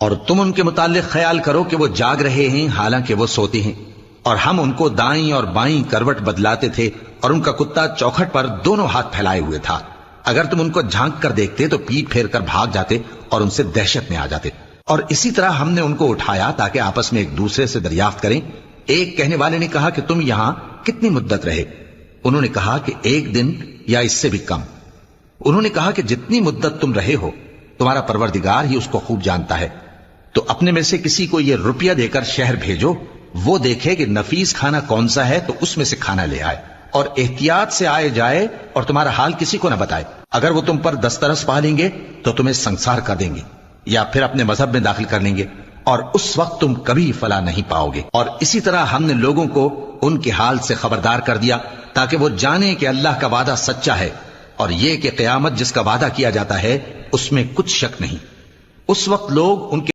اور تم ان کے متعلق خیال کرو کہ وہ جاگ رہے ہیں حالانکہ وہ سوتے ہیں، اور ہم ان کو دائیں اور بائیں کروٹ بدلاتے تھے، اور ان کا کتا چوکھٹ پر دونوں ہاتھ پھیلائے ہوئے تھا۔ اگر تم ان کو جھانک کر دیکھتے تو پیٹ پھیر کر بھاگ جاتے اور ان سے دہشت میں آ جاتے۔ اور اسی طرح ہم نے ان کو اٹھایا تاکہ آپس میں ایک دوسرے سے دریافت کریں۔ ایک کہنے والے نے کہا کہ تم یہاں کتنی مدت رہے؟ انہوں نے کہا کہ 1 دن یا اس سے بھی کم۔ انہوں نے کہا کہ جتنی مدت تم رہے ہو تمہارا پروردگار ہی اس کو خوب جانتا ہے، تو اپنے میں سے کسی کو یہ روپیہ دے کر شہر بھیجو، وہ دیکھے کہ نفیس کھانا کون سا ہے تو اس میں سے کھانا لے آئے، اور احتیاط سے آئے جائے اور تمہارا حال کسی کو نہ بتائے۔ اگر وہ تم پر دسترس پا لیں گے تو تمہیں سنسار کر دیں گے یا پھر اپنے مذہب میں داخل کر لیں گے، اور اس وقت تم کبھی فلاح نہیں پاؤ گے۔ اور اسی طرح ہم نے لوگوں کو ان کے حال سے خبردار کر دیا تاکہ وہ جانیں کہ اللہ کا وعدہ سچا ہے، اور یہ کہ قیامت جس کا وعدہ کیا جاتا ہے اس میں کچھ شک نہیں۔ اس وقت لوگ ان کے